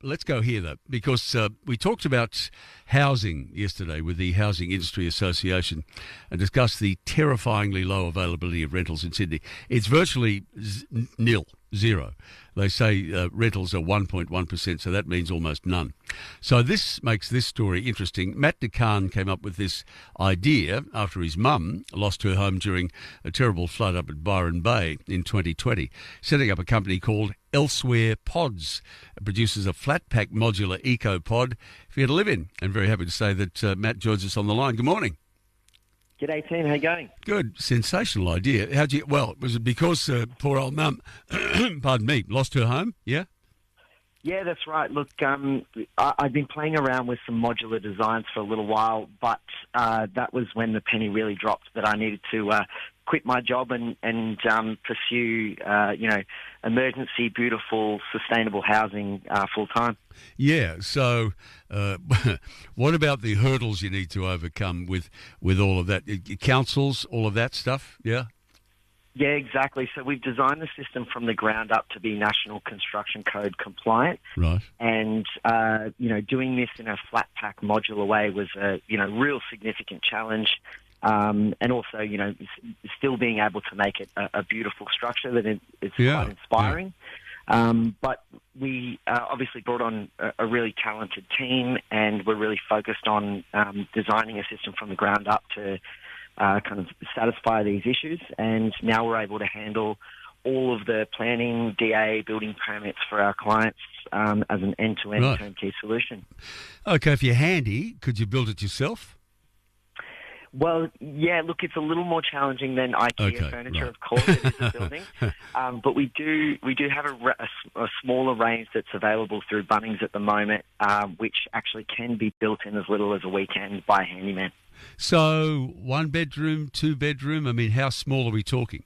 Let's go here, though, because we talked about housing yesterday with the Housing Industry Association and discussed the terrifyingly low availability of rentals in Sydney. It's virtually nil, zero. They say rentals are 1.1%, so that means almost none. So this makes this story interesting. Matt DeCahn came up with this idea after his mum lost her home during a terrible flood up at Byron Bay in 2020, setting up a company called Elsewhere Pods. It produces a flat-pack modular eco-pod for you to live in. And very happy to say that Matt joins us on the line. Good morning. G'day, team. How you going? Good. Sensational idea. Was it because poor old mum, pardon me, lost her home? Yeah? Yeah, that's right. Look, I've been playing around with some modular designs for a little while, but that was when the penny really dropped that I needed to quit my job and pursue, emergency, beautiful, sustainable housing full time. Yeah. So, what about the hurdles you need to overcome with all of that? Councils, all of that stuff. Yeah. Yeah, exactly. So we've designed the system from the ground up to be National Construction Code compliant. Right. And, doing this in a flat pack modular way was a, real significant challenge. And also, still being able to make it a beautiful structure that is quite inspiring. Yeah. But we obviously brought on a really talented team, and we're really focused on designing a system from the ground up to kind of satisfy these issues. And now we're able to handle all of the planning, DA, building permits for our clients as an end-to-end turnkey solution. Okay, if you're handy, could you build it yourself? Well, yeah, look, it's a little more challenging than IKEA furniture, of course, it is a building. But we do have a smaller range that's available through Bunnings at the moment, which actually can be built in as little as a weekend by a handyman. So 1 bedroom, 2 bedroom, I mean, how small are we talking?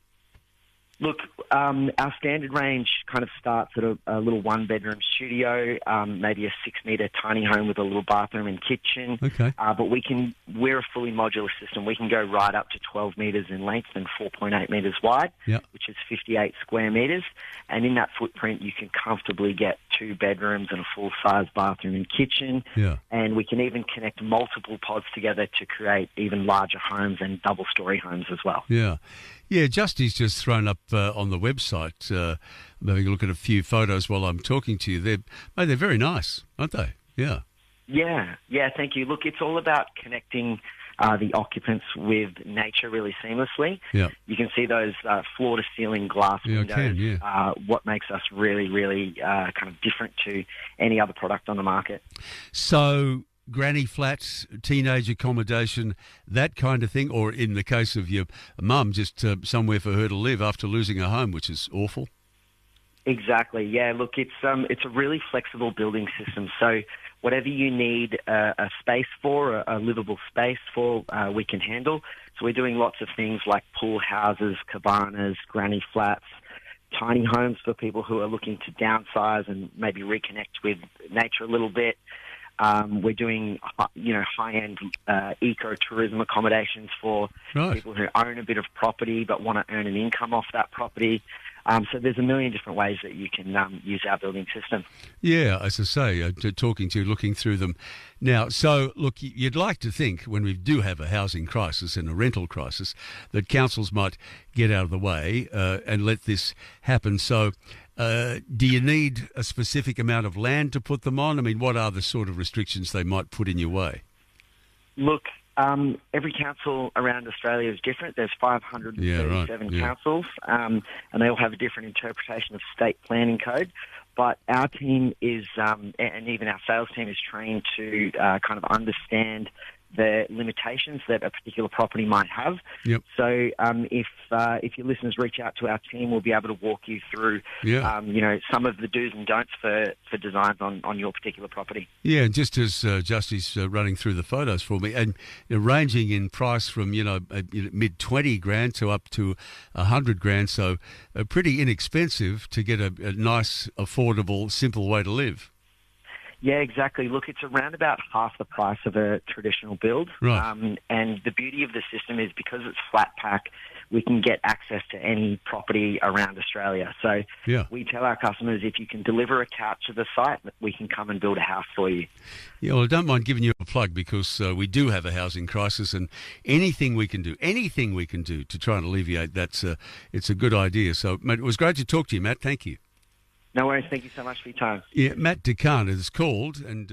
Look, our standard range kind of starts at a little 1-bedroom studio, maybe a 6-metre tiny home with a little bathroom and kitchen. Okay. But we're a fully modular system. We can go right up to 12 metres in length and 4.8 metres wide, which is 58 square metres. And in that footprint, you can comfortably get 2 bedrooms and a full-size bathroom and kitchen. Yeah. And we can even connect multiple pods together to create even larger homes and double-storey homes as well. Yeah. Yeah, Justy's just thrown up on the website. I'm having a look at a few photos while I'm talking to you. They're very nice, aren't they? Yeah. Yeah, thank you. Look, it's all about connecting the occupants with nature really seamlessly. Yeah. You can see those floor-to-ceiling glass windows. I can, yeah. What makes us really, really kind of different to any other product on the market. So granny flats, teenage accommodation, that kind of thing, or in the case of your mum, just somewhere for her to live after losing her home, which is awful. Exactly. Yeah. Look, it's a really flexible building system. So whatever you need a space for, a livable space for, we can handle. So we're doing lots of things like pool houses, cabanas, granny flats, tiny homes for people who are looking to downsize and maybe reconnect with nature a little bit. We're doing, high-end eco-tourism accommodations for people who own a bit of property but want to earn an income off that property. So there's a million different ways that you can use our building system. Yeah, as I say, talking to you, looking through them. Now, so, look, you'd like to think when we do have a housing crisis and a rental crisis that councils might get out of the way and let this happen. So do you need a specific amount of land to put them on? I mean, what are the sort of restrictions they might put in your way? Look, every council around Australia is different. There's 537 councils, and they all have a different interpretation of state planning code. But our team is, and even our sales team is trained to kind of understand the limitations that a particular property might have. Yep. So if your listeners reach out to our team, we'll be able to walk you through, some of the do's and don'ts for designs on your particular property. Yeah, just as Justy's running through the photos for me, and ranging in price from mid 20 grand to up to 100 grand, so pretty inexpensive to get a nice, affordable, simple way to live. Yeah, exactly. Look, it's around about half the price of a traditional build. Right. And the beauty of the system is because it's flat pack, we can get access to any property around Australia. So Yeah. we tell our customers, if you can deliver a couch to the site, we can come and build a house for you. Yeah, well, I don't mind giving you a plug because we do have a housing crisis, and anything we can do to try and alleviate that, it's a good idea. So, mate, it was great to talk to you, Matt. Thank you. No worries. Thank you so much for your time. Yeah, Matt DeCant is called, and